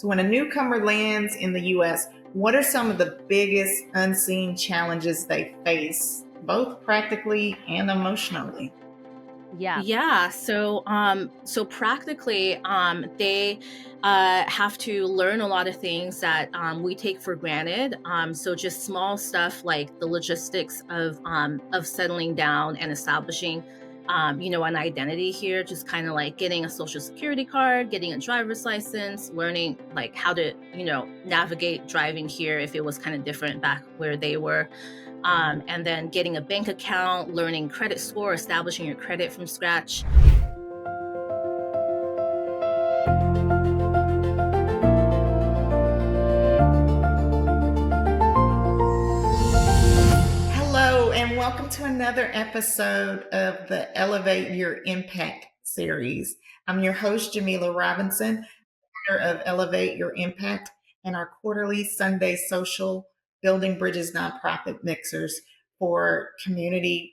So when a newcomer lands in the U.S., what are some of the biggest unseen challenges they face, both practically and emotionally? Yeah. So practically, they have to learn a lot of things that we take for granted. So just small stuff like the logistics of settling down and establishing, an identity here. Just kind of like getting a social security card, getting a driver's license, learning like how to, navigate driving here if it was kind of different back where they were, and then getting a bank account, learning credit score, establishing your credit from scratch. Hello, and welcome to another episode of the Elevate Your Impact series. I'm your host, Jamila Robinson, founder of Elevate Your Impact and our quarterly Sunday social Building Bridges nonprofit mixers for community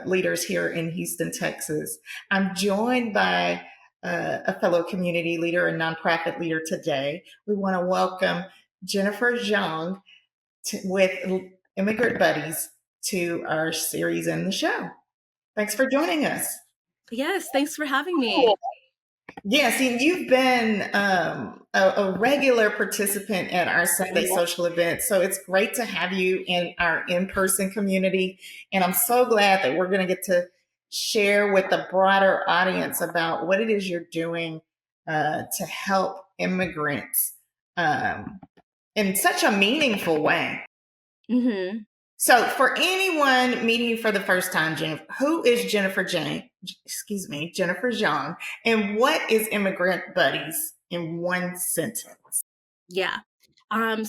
leaders here in Houston, Texas. I'm joined by a fellow community leader and nonprofit leader today. We want to welcome Jennifer Jiang with Immigrant Buddies to our series and the show. Thanks for joining us. Yes, thanks for having me. Yes, and you've been a regular participant at our Sunday social events, so it's great to have you in our in-person community. And I'm so glad that we're going to get to share with the broader audience about what it is you're doing to help immigrants in such a meaningful way. hmm So, for anyone meeting you for the first time, Jennifer, who is Jennifer Jiang? Excuse me, Jennifer Jiang, and what is Immigrant Buddies in one sentence? Yeah. I'm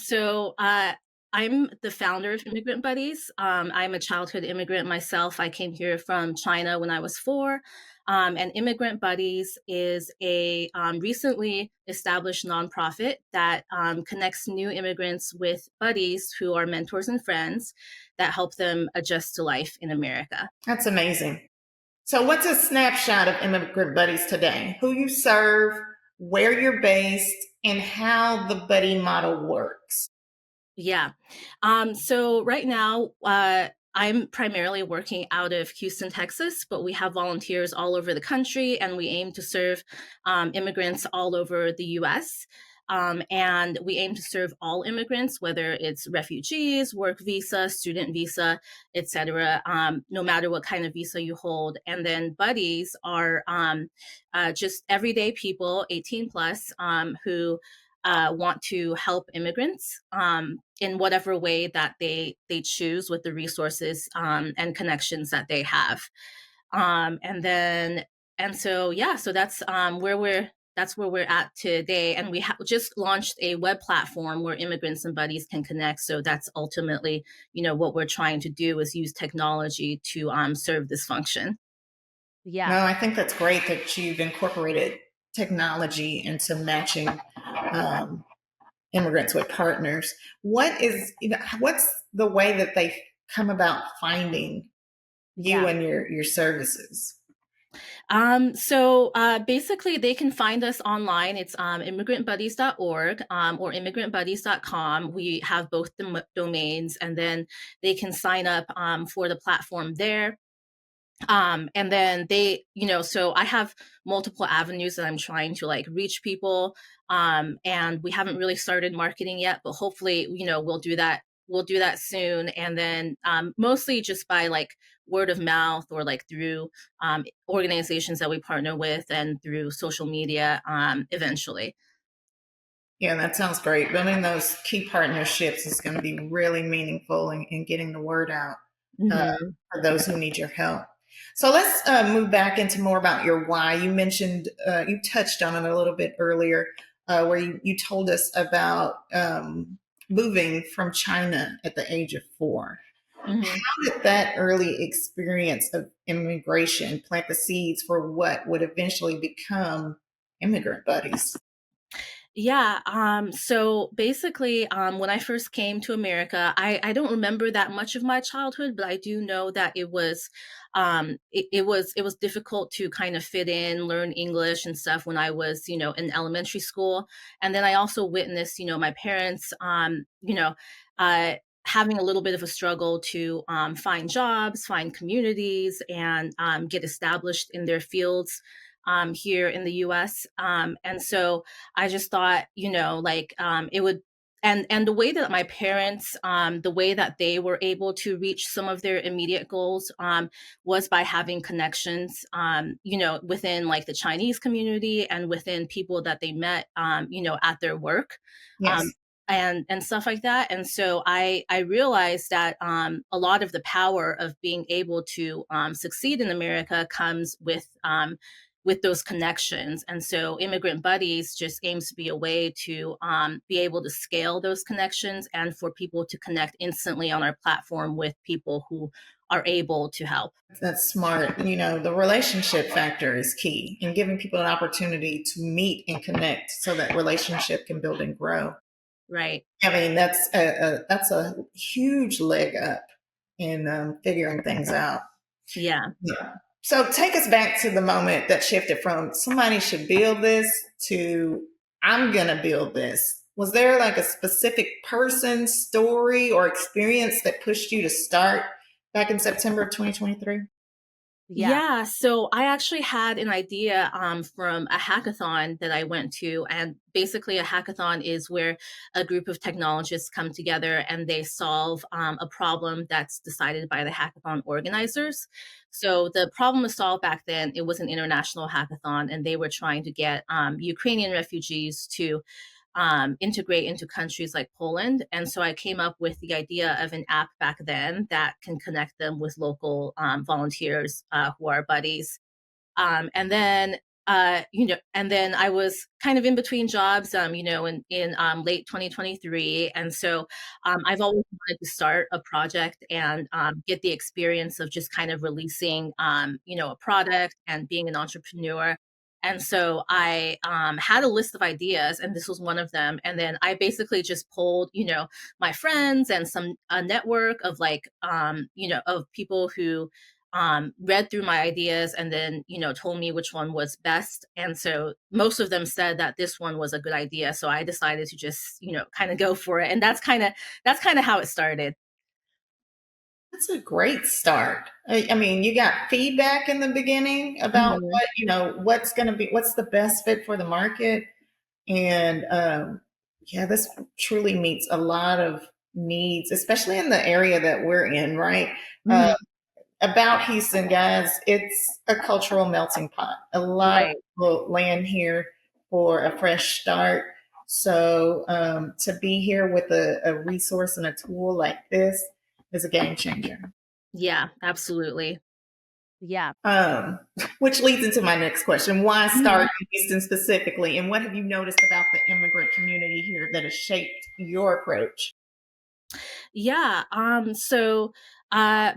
the founder of Immigrant Buddies. I'm a childhood immigrant myself. I came here from China when I was 4. And Immigrant Buddies is a recently established nonprofit that connects new immigrants with buddies who are mentors and friends that help them adjust to life in America. That's amazing. So, what's a snapshot of Immigrant Buddies today? Who you serve, where you're based, and how the buddy model works? Yeah. So right now, I'm primarily working out of Houston, Texas, but we have volunteers all over the country, and we aim to serve immigrants all over the US. And we aim to serve all immigrants, whether it's refugees, work visa, student visa, etc., no matter what kind of visa you hold. And then buddies are just everyday people, 18 plus, who want to help immigrants in whatever way that they choose with the resources and connections that they have. And then and so yeah, so that's where we're at today. And we just launched a web platform where immigrants and buddies can connect. So that's ultimately, what we're trying to do is use technology to serve this function. No, I think that's great that you've incorporated technology into matching um, immigrants with partners. What's the way that they come about finding you Yeah. and your services? Basically, they can find us online. It's immigrantbuddies.org or immigrantbuddies.com. We have both the domains, and then they can sign up for the platform there. And then so I have multiple avenues that I'm trying to like reach people. And we haven't really started marketing yet, but hopefully, we'll do that. We'll do that soon. And then mostly just by like word of mouth or like through organizations that we partner with and through social media eventually. Yeah, that sounds great. Building those key partnerships is going to be really meaningful in getting the word out uh, hmm for those who need your help. So let's move back into more about your why. You mentioned, you touched on it a little bit earlier, where you told us about moving from China at the age of 4. hmm How did that early experience of immigration plant the seeds for what would eventually become Immigrant Buddies? Yeah. So basically, when I first came to America, I don't remember that much of my childhood, but I do know that it was difficult to kind of fit in, learn English and stuff when I was, in elementary school. And then I also witnessed, my parents, uh, having a little bit of a struggle to find jobs, find communities, and get established in their fields here in the US. And so I just thought, it would and the way that my parents, the way that they were able to reach some of their immediate goals, was by having connections, within like the Chinese community and within people that they met, at their work. Um, Yes. and stuff like that. And so I realized that a lot of the power of being able to succeed in America comes with those connections. And so Immigrant Buddies just aims to be a way to be able to scale those connections and for people to connect instantly on our platform with people who are able to help. That's smart. The relationship factor is key in giving people an opportunity to meet and connect so that relationship can build and grow. Right. I mean, that's a huge leg up in figuring things out. Yeah. Yeah. So take us back to the moment that shifted from somebody should build this to I'm going to build this. Was there like a specific person, story, or experience that pushed you to start back in September of 2023? Yeah. Yeah, so I actually had an idea from a hackathon that I went to. And basically, a hackathon is where a group of technologists come together and they solve a problem that's decided by the hackathon organizers. So the problem was solved back then. It was an international hackathon, and they were trying to get Ukrainian refugees to integrate into countries like Poland. And so I came up with the idea of an app back then that can connect them with local volunteers who are buddies. And then I was kind of in between jobs, in late 2023. And so I've always wanted to start a project and get the experience of just kind of releasing, a product and being an entrepreneur. And so I had a list of ideas, and this was one of them. And then I basically just pulled, my friends and some a network of of people who read through my ideas and then, told me which one was best. And so most of them said that this one was a good idea. So I decided to just, kind of go for it. And that's kind of how it started. That's a great start. I mean, you got feedback in the beginning about Mhm. what's the best fit for the market. And yeah, this truly meets a lot of needs, especially in the area that we're in, right? Uh, Mhm. about Houston, guys, it's a cultural melting pot. A lot of Right. people land here for a fresh start. So to be here with a resource and a tool like this is a game changer. Yeah, absolutely. Yeah. Um, which leads into my next question. Why start Mhm. in Houston specifically? And what have you noticed about the immigrant community here that has shaped your approach? Yeah.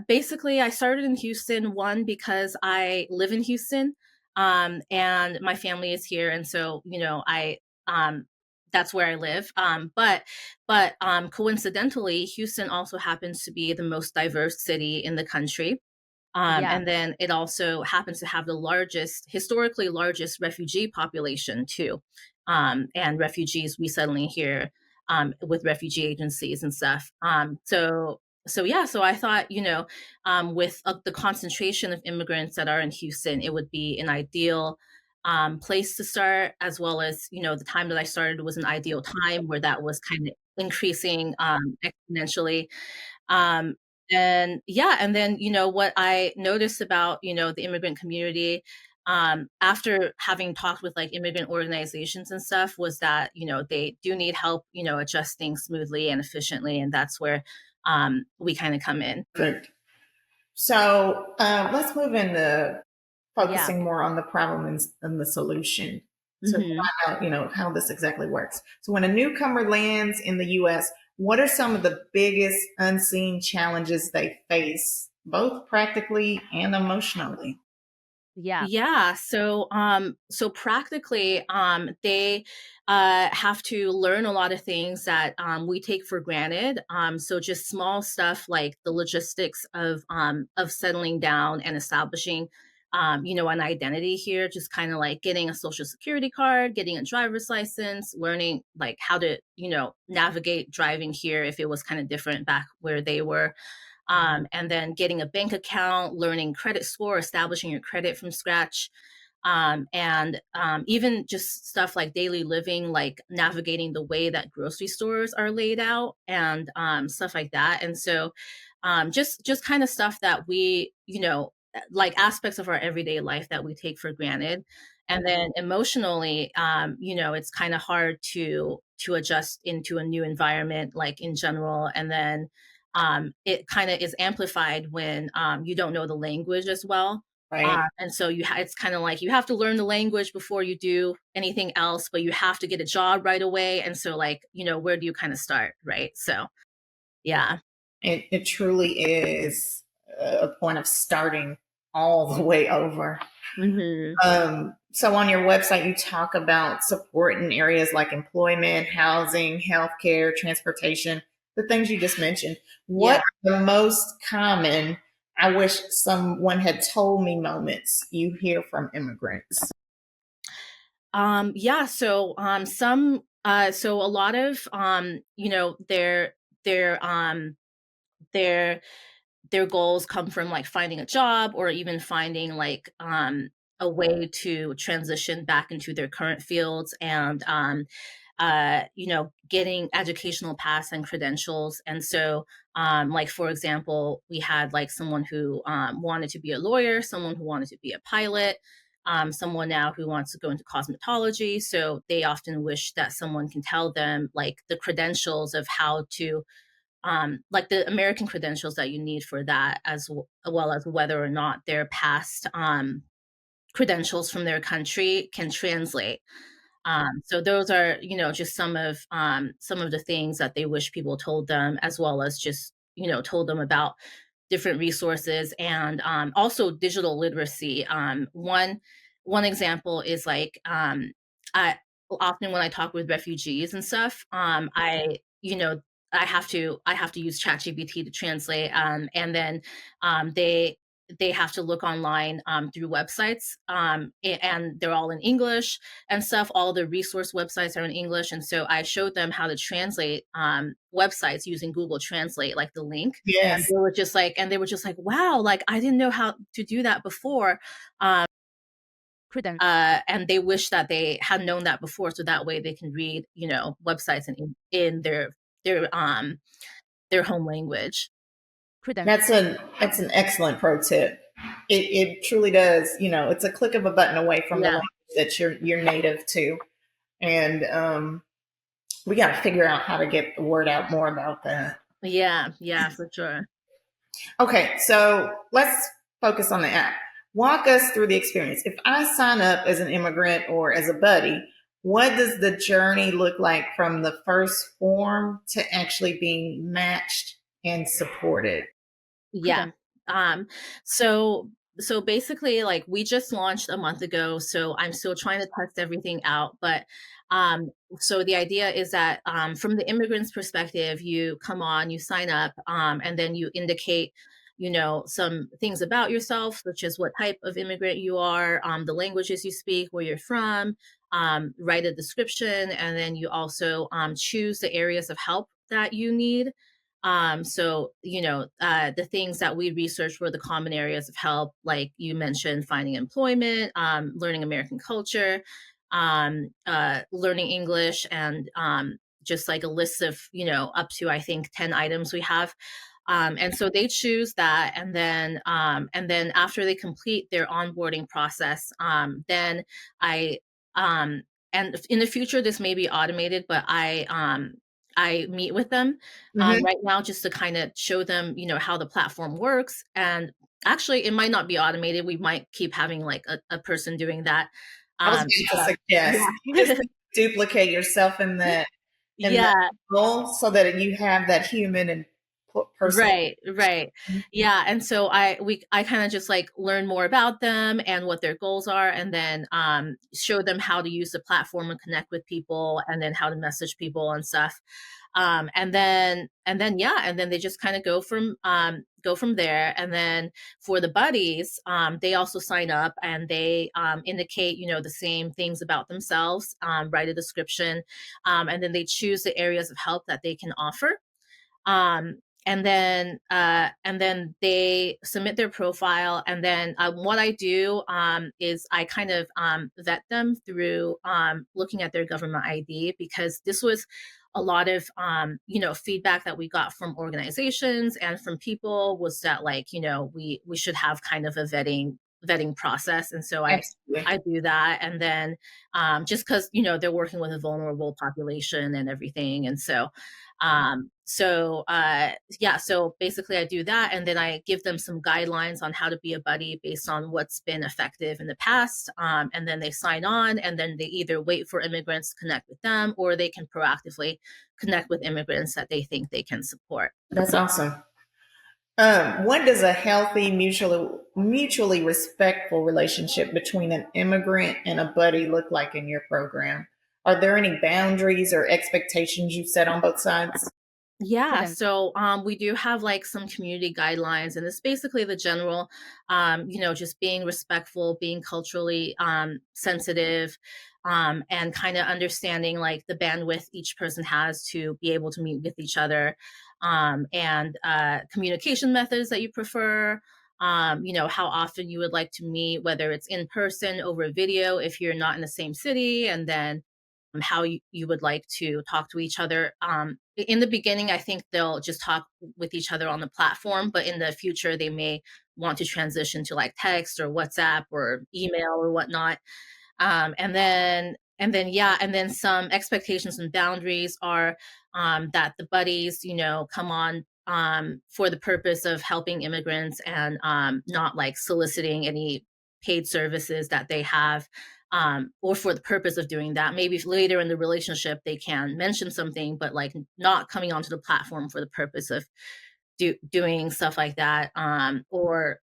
Basically, I started in Houston, one, because I live in Houston, and my family is here. And so, that's where I live. But coincidentally, Houston also happens to be the most diverse city in the country. Yeah. And then it also happens to have the historically largest refugee population too. And refugees resettling here with refugee agencies and stuff. So I thought, with the concentration of immigrants that are in Houston, it would be an ideal place to start, as well as, the time that I started was an ideal time where that was kind of increasing exponentially. Um, and yeah, and then, what I noticed about, the immigrant community, after having talked with like immigrant organizations and stuff was that, they do need help, adjusting smoothly and efficiently. And that's where we kind of come in. Perfect. So let's move into Yeah. focusing more on the problem and the solution to Hmm. find out, how this exactly works. So when a newcomer lands in the US, what are some of the biggest unseen challenges they face, both practically and emotionally? Yeah. So practically, they have to learn a lot of things that we take for granted. So just small stuff like the logistics of settling down and establishing, an identity here. Just kind of like getting a social security card, getting a driver's license, learning like how to, navigate driving here if it was kind of different back where they were, and then getting a bank account, learning credit score, establishing your credit from scratch, and even just stuff like daily living, like navigating the way that grocery stores are laid out, and stuff like that. And so, just kind of stuff that we, like aspects of our everyday life that we take for granted. And then emotionally, it's kind of hard to adjust into a new environment, like in general, and then it kind of is amplified when you don't know the language as well. Right. And so it's kind of like you have to learn the language before you do anything else, but you have to get a job right away. And so, like, where do you kind of start, right? So, yeah. It truly is a point of starting all the way over. So on your website, you talk about support in areas like employment, housing, healthcare, transportation, the things you just mentioned. What are the most common, I wish someone had told me moments you hear from immigrants? Yeah. So a lot of, their their goals come from like finding a job or even finding like a way to transition back into their current fields, and getting educational paths and credentials. And so, like for example, we had like someone who wanted to be a lawyer, someone who wanted to be a pilot, someone now who wants to go into cosmetology. So they often wish that someone can tell them like the credentials of how to, like the American credentials that you need for that, well as whether or not their past credentials from their country can translate. So those are, just some of the things that they wish people told them, as well as just, told them about different resources, and also digital literacy. One example is like, I often when I talk with refugees and stuff, I have to use ChatGPT to translate, and then they have to look online through websites, and they're all in English and stuff. All the resource websites are in English, and so I showed them how to translate websites using Google Translate, like the link. And Yes. they were just like, wow, like I didn't know how to do that before. And they wish that they had known that before, so that way they can read, websites in their home language. That's an excellent pro tip. It truly does. It's a click of a button away from the Yeah. language that you're native to, and we got to figure out how to get the word out more about that. Yeah, for sure. Okay, so let's focus on the app. Walk us through the experience. If I sign up as an immigrant or as a buddy, what does the journey look like from the first form to actually being matched and supported? Yeah. Um, so so basically, like, we just launched a month ago, so I'm still trying to test everything out. But so the idea is that, from the immigrant's perspective, you come on, you sign up, and then you indicate, some things about yourself, such as what type of immigrant you are, the languages you speak, where you're from, write a description, and then you also choose the areas of help that you need. So, the things that we researched were the common areas of help, like you mentioned, finding employment, learning American culture, learning English, and just like a list of, up to, I think, 10 items we have. And so they choose that. And then after they complete their onboarding process, then I, and in the future, this may be automated, but I meet with them Mhm. right now just to kind of show them, how the platform works. And actually, it might not be automated. We might keep having like a person doing that. I was Um, going to but suggest yeah, just to duplicate yourself in that yeah, role so that you have that human and personal. Right. Yeah. And so I kind of just like learn more about them and what their goals are, and then show them how to use the platform and connect with people, and then how to message people and stuff. And then they just kind of go from there. And then for the buddies, they also sign up, and they indicate, the same things about themselves, write a description, and then they choose the areas of help that they can offer. Um, and then they submit their profile, and then what I do is I kind of vet them through looking at their government ID, because this was a lot of feedback that we got from organizations and from people, was that, like, we should have kind of a vetting process. And so Absolutely. I do that. And then just because they're working with a vulnerable population and everything. And so so basically I do that, and then I give them some guidelines on how to be a buddy based on what's been effective in the past. And then they sign on, and then they either wait for immigrants to connect with them, or they can proactively connect with immigrants that they think they can support. That's awesome. What does a healthy, mutually respectful relationship between an immigrant and a buddy look like in your program? Are there any boundaries or expectations you set on both sides? Yeah, so we do have like some community guidelines, and it's basically the general, just being respectful, being culturally sensitive, and kind of understanding like the bandwidth each person has to be able to meet with each other, and communication methods that you prefer. How often you would like to meet, whether it's in person, over video if you're not in the same city, and then how you would like to talk to each other. In the beginning, I think they'll just talk with each other on the platform, but in the future, they may want to transition to like text or WhatsApp or email or whatnot. And then some expectations and boundaries are that the buddies, come on for the purpose of helping immigrants, and not like soliciting any paid services that they have, or for the purpose of doing that. Maybe later in the relationship they can mention something, but like not coming onto the platform for the purpose of doing stuff like that, or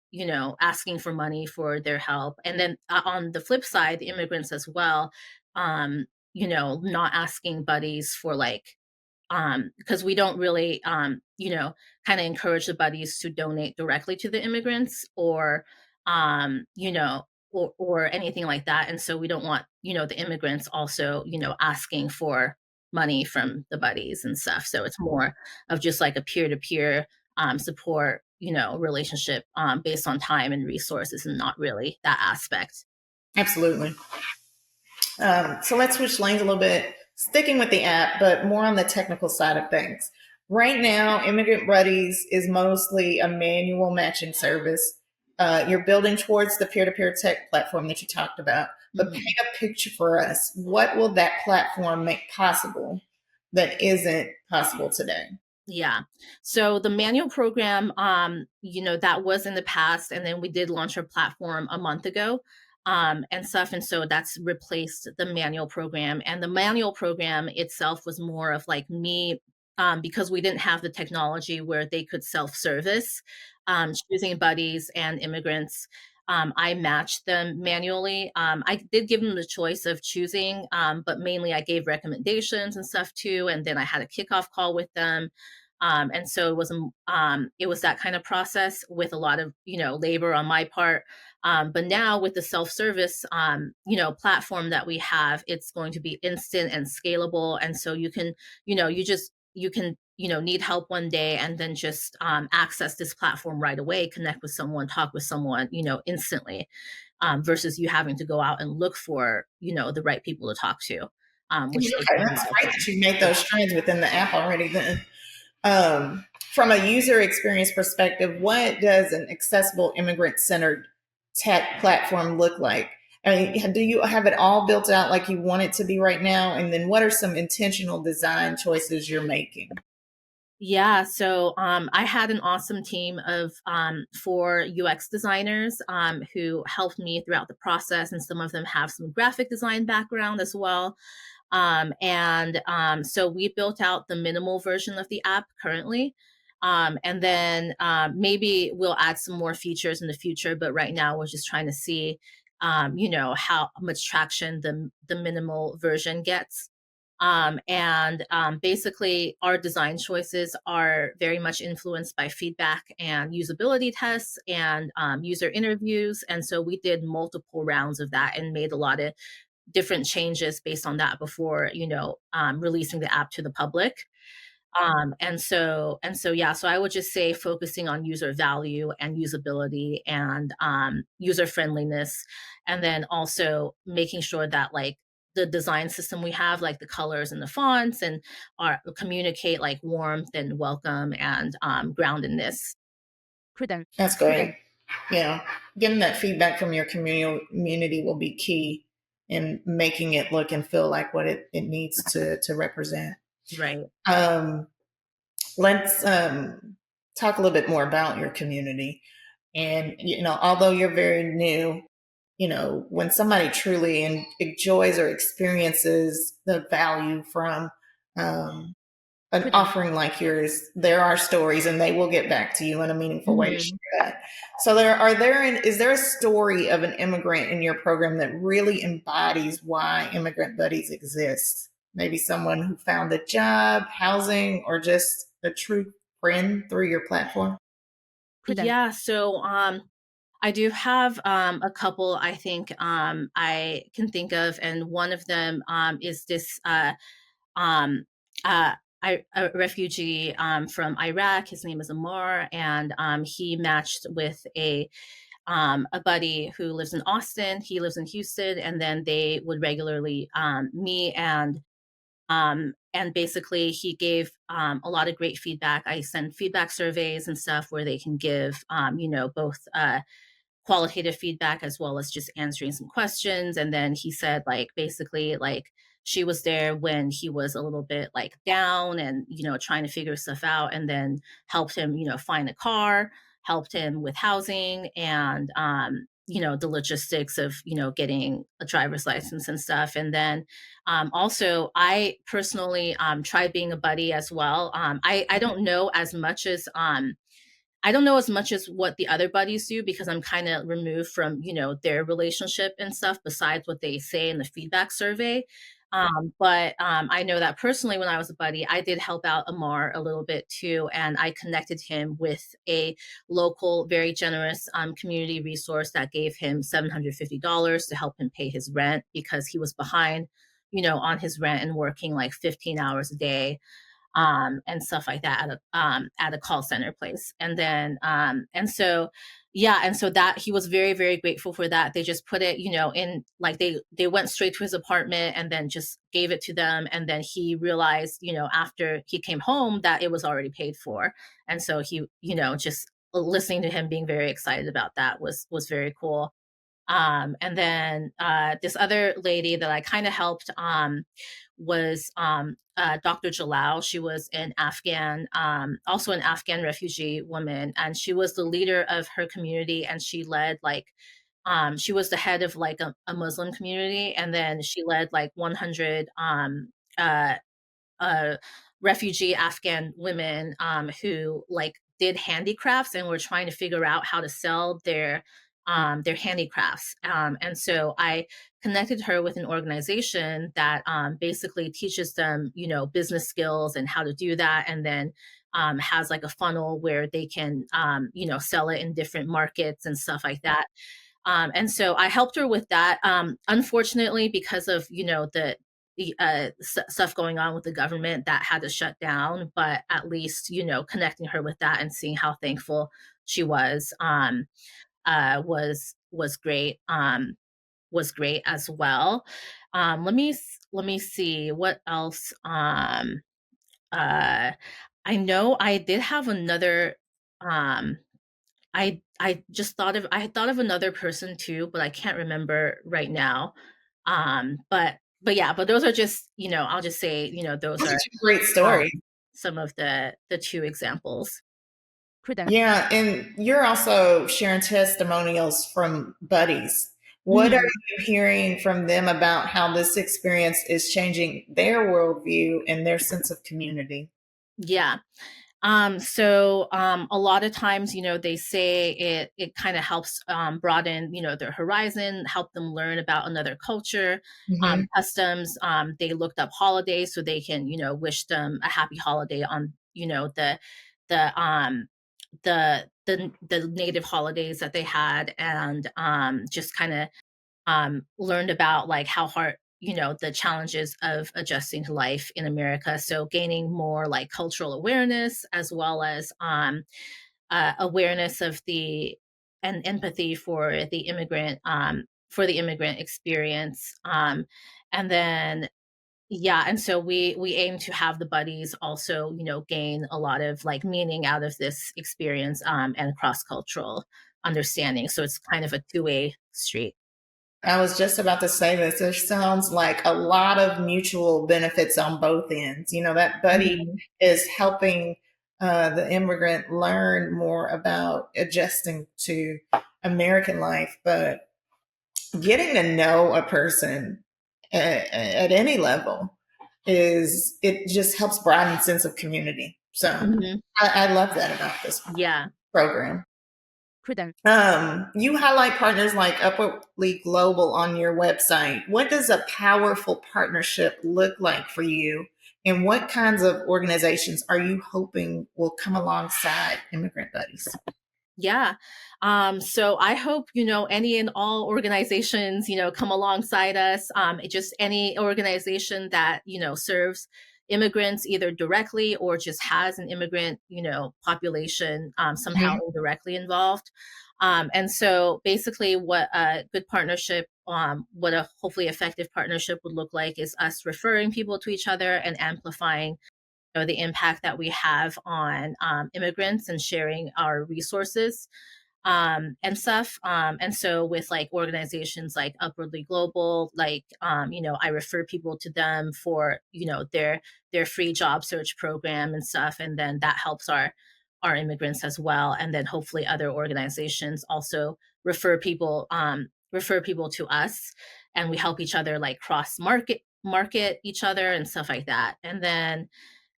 asking for money for their help. And then on the flip side, the immigrants as well, not asking buddies for like, because we don't really kind of encourage the buddies to donate directly to the immigrants, or um you know or anything like that. And so we don't want the immigrants also asking for money from the buddies and stuff. So it's more of just like a peer-to-peer support relationship, based on time and resources, and not really that aspect. Absolutely. So let's switch lanes a little bit, sticking with the app, but more on the technical side of things. Right now, Immigrant Buddies is mostly a manual matching service. You're building towards the peer-to-peer tech platform that you talked about, but paint a picture for us. What will that platform make possible that isn't possible today? Yeah. So the manual program, that was in the past, and then we did launch our platform a month ago, and stuff. And so that's replaced the manual program. And the manual program itself was more of like me, because we didn't have the technology where they could self-service, choosing buddies and immigrants. I matched them manually. I did give them the choice of choosing, but mainly I gave recommendations and stuff too. And then I had a kickoff call with them. And so it was that kind of process with a lot of, labor on my part. But now with the self-service, platform that we have, it's going to be instant and scalable. And so you can, you can, need help one day, and then just access this platform right away, connect with someone, talk with someone, instantly, versus you having to go out and look for, the right people to talk to. Which Okay, that's great that you made those trends within the app already then. From a user experience perspective, what does an accessible immigrant-centered tech platform look like? I mean, do you have it all built out like you want it to be right now? And then what are some intentional design choices you're making? Yeah, so I had an awesome team of 4 UX designers, who helped me throughout the process, and some of them have some graphic design background as well. So we built out the minimal version of the app currently. And then maybe we'll add some more features in the future, but right now we're just trying to see, how much traction the minimal version gets. Basically, our design choices are very much influenced by feedback and usability tests and user interviews. And so we did multiple rounds of that and made a lot of different changes based on that before, releasing the app to the public. Yeah, so I would just say focusing on user value and usability and user friendliness, and then also making sure that like the design system we have, like the colors and the fonts, and are communicate like warmth and welcome and groundedness. That's great. Yeah, getting that feedback from your community will be key in making it look and feel like what it needs to represent. Right. Let's talk a little bit more about your community. And, although you're very new, when somebody truly enjoys or experiences the value from an offering like yours, there are stories and they will get back to you in a meaningful way to share that. So is there a story of an immigrant in your program that really embodies why Immigrant Buddies exists? Maybe someone who found a job, housing, or just a true friend through your platform? Yeah, so I do have a couple I think I can think of, and one of them is this um, uh, a refugee from Iraq. His name is Amar, and he matched with a buddy who lives in Austin. He lives in Houston, and then they would regularly meet, and basically he gave a lot of great feedback. I send feedback surveys and stuff where they can give both qualitative feedback as well as just answering some questions. And then he said, like, basically, like, she was there when he was a little bit like down and, trying to figure stuff out, and then helped him, find a car, helped him with housing and, the logistics of, getting a driver's license and stuff. And then also, I personally tried being a buddy as well. I don't know as much as I don't know as much as what the other buddies do because I'm kind of removed from, their relationship and stuff besides what they say in the feedback survey. But I know that personally, when I was a buddy, I did help out Amar a little bit too. And I connected him with a local, very generous community resource that gave him $750 to help him pay his rent because he was behind, on his rent and working like 15 hours a day and stuff like that at a call center place. And then and so that he was very, very grateful for that. They just put it, in like they went straight to his apartment and then just gave it to them. And then he realized, after he came home that it was already paid for. And so he, just listening to him being very excited about that was very cool. And then this other lady that I kind of helped was Dr. Jalal. She was also an Afghan refugee woman, and she was the leader of her community, and she led she was the head of like a Muslim community, and then she led like 100 uh, refugee Afghan women who like did handicrafts and were trying to figure out how to sell their handicrafts. And so I connected her with an organization that basically teaches them, business skills and how to do that, and then has like a funnel where they can, sell it in different markets and stuff like that. And so I helped her with that. Unfortunately, because of the stuff going on with the government, that had to shut down. But at least connecting her with that and seeing how thankful she was great. Was great as well. Let me see what else. I know I did have another. I had thought of another person too, but I can't remember right now. But yeah, but those are just, I'll just say, those are Great story. Some of the two examples. Yeah, and you're also sharing testimonials from buddies. What are you hearing from them about how this experience is changing their worldview and their sense of community? Yeah. A lot of times, they say it kind of helps broaden, their horizon, help them learn about another culture, Hmm. customs. They looked up holidays so they can, wish them a happy holiday on, the the native holidays that they had, and just kind of learned about like how hard, the challenges of adjusting to life in America. So gaining more like cultural awareness, as well as awareness of the and empathy for the immigrant experience. And then yeah, and so we aim to have the buddies also, gain a lot of like meaning out of this experience, and cross cultural understanding. So it's kind of a two-way street. I was just about to say this. There sounds like a lot of mutual benefits on both ends. That buddy Mhm. is helping the immigrant learn more about adjusting to American life, but getting to know a person at any level it just helps broaden sense of community. So Mhm. I love that about this Yeah. program. Prudent. You highlight partners like Upwardly Global on your website. What does a powerful partnership look like for you? And what kinds of organizations are you hoping will come alongside Immigrant Buddies? Yeah. So I hope, any and all organizations, come alongside us. Just any organization that, serves immigrants either directly or just has an immigrant, population somehow Mhm. indirectly involved. And so basically what a good partnership, what a hopefully effective partnership would look like is us referring people to each other and amplifying, the impact that we have on immigrants and sharing our resources, and stuff. And so with like organizations like Upwardly Global, like, I refer people to them for, their free job search program and stuff. And then that helps our immigrants as well. And then hopefully other organizations also refer people to us, and we help each other like cross market each other and stuff like that. And then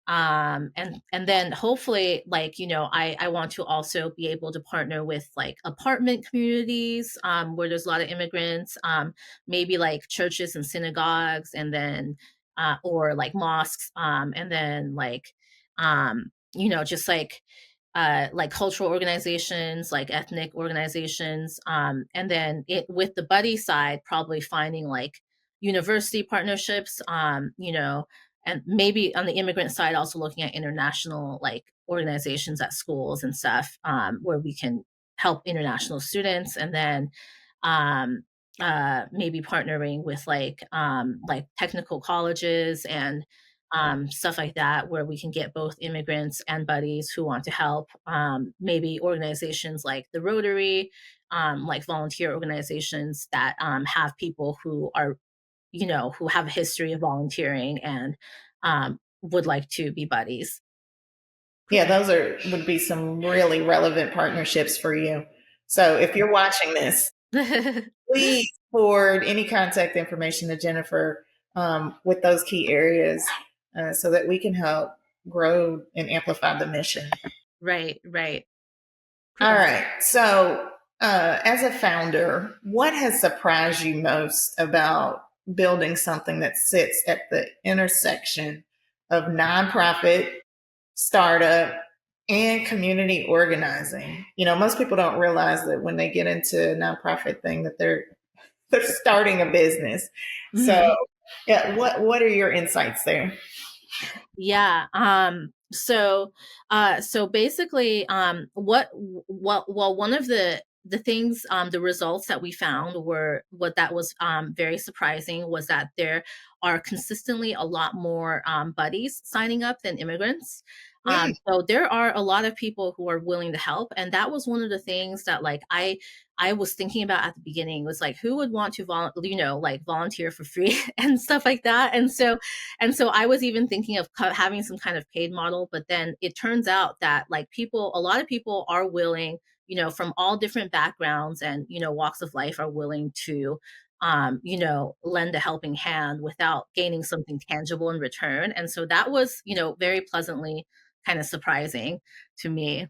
and then hopefully, like, I want to also be able to partner with like apartment communities, where there's a lot of immigrants, maybe like churches and synagogues, and then or like mosques, and then just like cultural organizations, like ethnic organizations, and then it with the buddy side, probably finding like university partnerships, and maybe on the immigrant side, also looking at international like organizations at schools and stuff, where we can help international students, and then um, maybe partnering with like technical colleges and stuff like that, where we can get both immigrants and buddies who want to help. Maybe organizations like the Rotary, like volunteer organizations that have people who are, who have a history of volunteering and would like to be buddies. Yeah, those would be some really relevant partnerships for you. So if you're watching this, please forward any contact information to Jennifer with those key areas so that we can help grow and amplify the mission. Right, right. All right. So, as a founder, what has surprised you most about building something that sits at the intersection of nonprofit, startup, and community organizing? Most people don't realize that when they get into a nonprofit thing that they're starting a business. So, Mhm. yeah, what are your insights there? Yeah. So basically, well, one of the things, the results that we found were what that was very surprising was that there are consistently a lot more buddies signing up than immigrants. Mm, So there are a lot of people who are willing to help, and that was one of the things that like I was thinking about at the beginning, was like who would want to like volunteer for free and stuff like that. And so I was even thinking of having some kind of paid model, but then it turns out that like a lot of people are willing, from all different backgrounds and, walks of life, are willing to, lend a helping hand without gaining something tangible in return. And so that was, very pleasantly kind of surprising to me.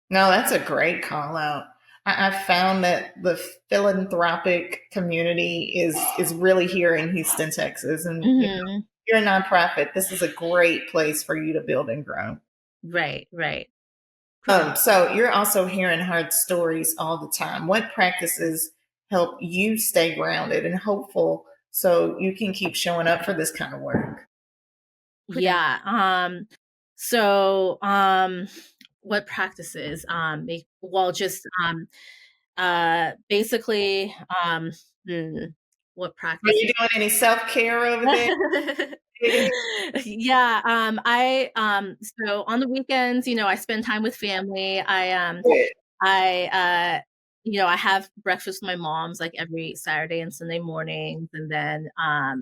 No, that's a great call out. I've found that the philanthropic community is really here in Houston, Texas, and Hmm. you're a nonprofit. This is a great place for you to build and grow. Right, right. So you're also hearing hard stories all the time. What practices help you stay grounded and hopeful so you can keep showing up for this kind of work? Yeah. So what practices? Well, just basically, hmm, what Are you practices? doing any self care over there? Yeah, so on the weekends, I spend time with family. I I have breakfast with my moms like every Saturday and Sunday mornings, and then I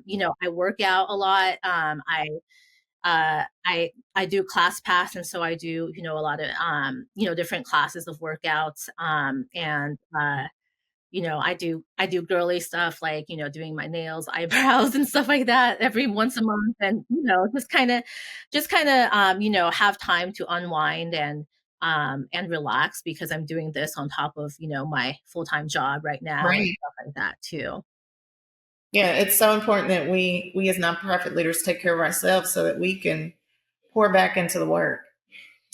work out a lot. I do class pass, and so I do a lot of different classes of workouts, and I do girly stuff like, doing my nails, eyebrows, and stuff like that every once a month, and, just kinda have time to unwind and relax because I'm doing this on top of, my full-time job right now and Right. stuff like that too. Yeah, it's so important that we as nonprofit leaders take care of ourselves so that we can pour back into the work.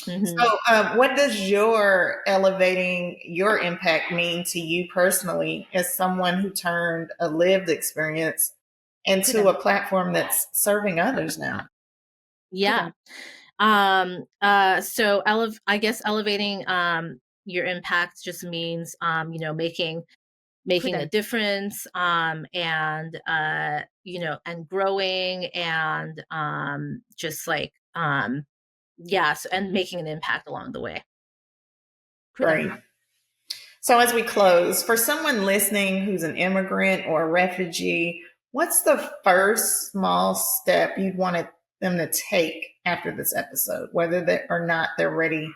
Mhm. So, what does your elevating your impact mean to you personally as someone who turned a lived experience into a platform that's serving others now? Yeah. So I guess elevating your impact just means making a difference, and growing, and just like yes, and making an impact along the way. Great. So, as we close, for someone listening who's an immigrant or a refugee, what's the first small step you'd want them to take after this episode, whether they or not they're ready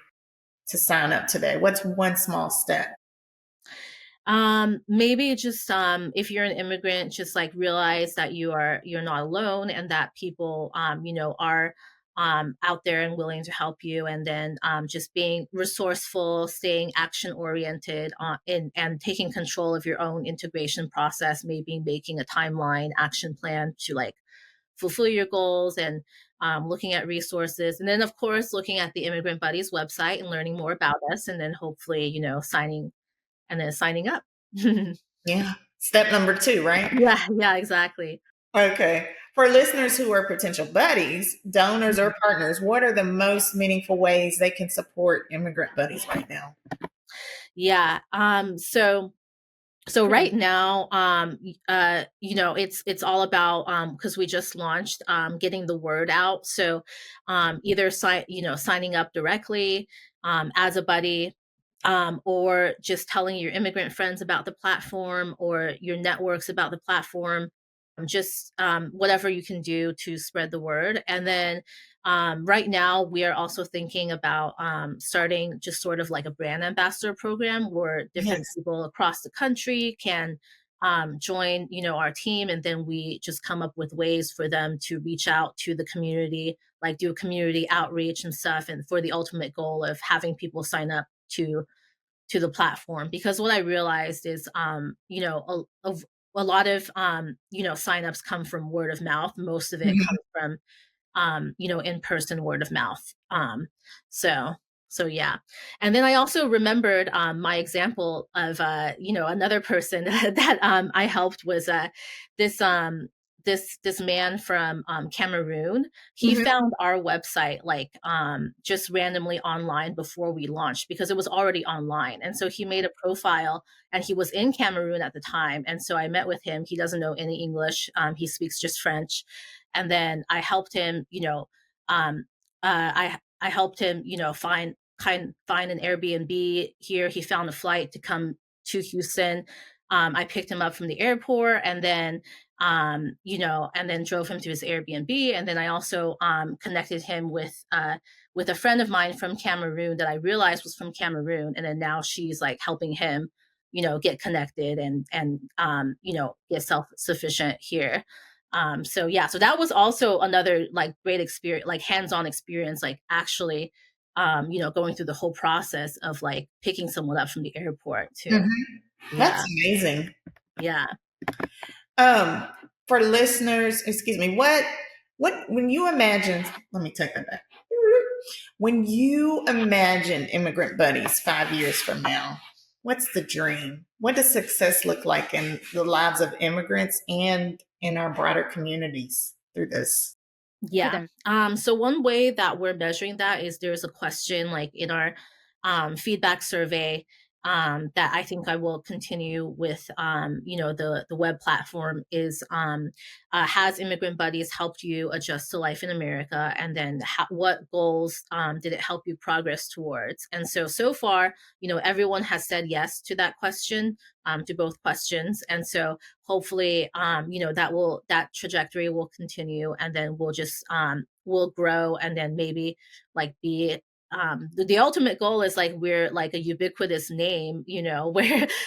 to sign up today? What's one small step? Maybe just if you're an immigrant, just like realize that you're not alone, and that people are out there and willing to help you, and then just being resourceful, staying action oriented, and taking control of your own integration process, maybe making a timeline action plan to like fulfill your goals, and looking at resources, and then of course looking at the Immigrant Buddies website and learning more about us, and then hopefully signing up. Yeah. Step number two, right? Yeah, yeah, exactly. Okay. For listeners who are potential buddies, donors, or partners, what are the most meaningful ways they can support immigrant buddies right now? Yeah. So right now, it's all about because we just launched getting the word out. So either signing up directly as a buddy, or just telling your immigrant friends about the platform or your networks about the platform. Just whatever you can do to spread the word. And then right now, we are also thinking about starting just sort of like a brand ambassador program where different Yes. people across the country can join, our team, and then we just come up with ways for them to reach out to the community, like do community outreach and stuff, and for the ultimate goal of having people sign up to the platform. Because what I realized is, a lot of signups come from word of mouth. Most of it Mhm. comes from in-person word of mouth. So so yeah. And then I also remembered my example of another person that I helped was this man from Cameroon. He Mhm. found our website like just randomly online before we launched because it was already online. And so he made a profile, and he was in Cameroon at the time. And so I met with him. He doesn't know any English. He speaks just French. And then I helped him, I helped him, find an Airbnb here. He found a flight to come to Houston. I picked him up from the airport, and then and then drove him to his Airbnb. And then I also connected him with a friend of mine from Cameroon that I realized was from Cameroon, and then now she's like helping him, get connected and get self sufficient here. So yeah, so that was also another like great experience, like hands on experience, like actually going through the whole process of like picking someone up from the airport too. Mm-hmm. That's amazing. Yeah. For listeners, excuse me, what when you imagine, let me take that back. When you imagine Immigrant Buddies 5 years from now, what's the dream? What does success look like in the lives of immigrants and in our broader communities through this? Yeah. So one way that we're measuring that is there's a question like in our feedback survey that I think I will continue with. The web platform is has Immigrant Buddies helped you adjust to life in America, and then what goals did it help you progress towards? And so far, everyone has said yes to that question, to both questions, and so hopefully that trajectory will continue, and then we'll grow, and then maybe like be the ultimate goal is like we're like a ubiquitous name,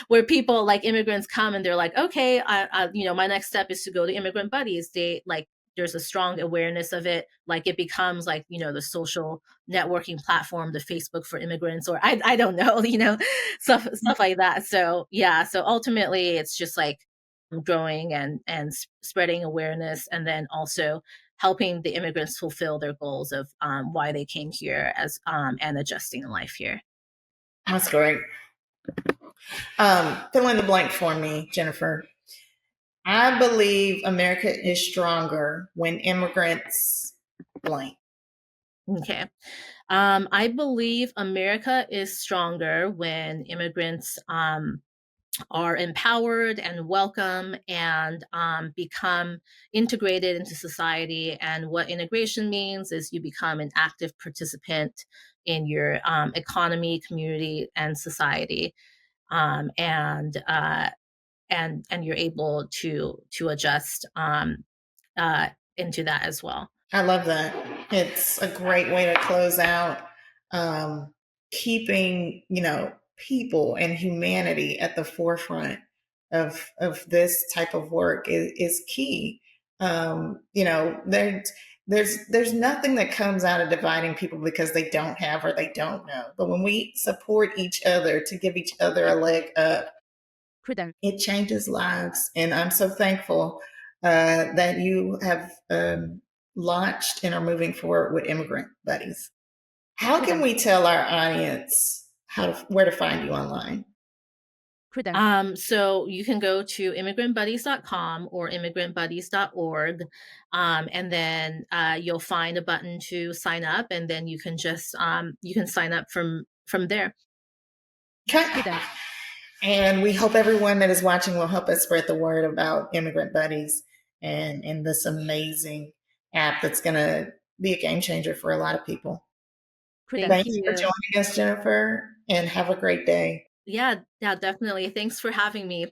where people like immigrants come and they're like, okay, my next step is to go to Immigrant Buddies. They like there's a strong awareness of it, like it becomes like the social networking platform, the Facebook for immigrants, or I don't know, stuff like that. So yeah, so ultimately it's just like growing and spreading awareness, and then also helping the immigrants fulfill their goals of why they came here and adjusting life here. That's great. Fill in the blank for me, Jennifer. I believe America is stronger when immigrants blank. Okay. I believe America is stronger when immigrants are empowered and welcome and become integrated into society. And what integration means is you become an active participant in your economy, community, and society, and you're able to adjust into that as well. I love that. It's a great way to close out. Keeping people and humanity at the forefront of this type of work is key. There's nothing that comes out of dividing people because they don't have or they don't know. But when we support each other to give each other a leg up, it changes lives. And I'm so thankful that you have launched and are moving forward with Immigrant Buddies. How can we tell our audience where to find you online? So you can go to immigrantbuddies.com or immigrantbuddies.org, and then you'll find a button to sign up, and then you can just you can sign up from there. Okay. And we hope everyone that is watching will help us spread the word about Immigrant Buddies and this amazing app that's going to be a game changer for a lot of people. Thank you for joining us, Jennifer, and have a great day. Yeah, definitely. Thanks for having me.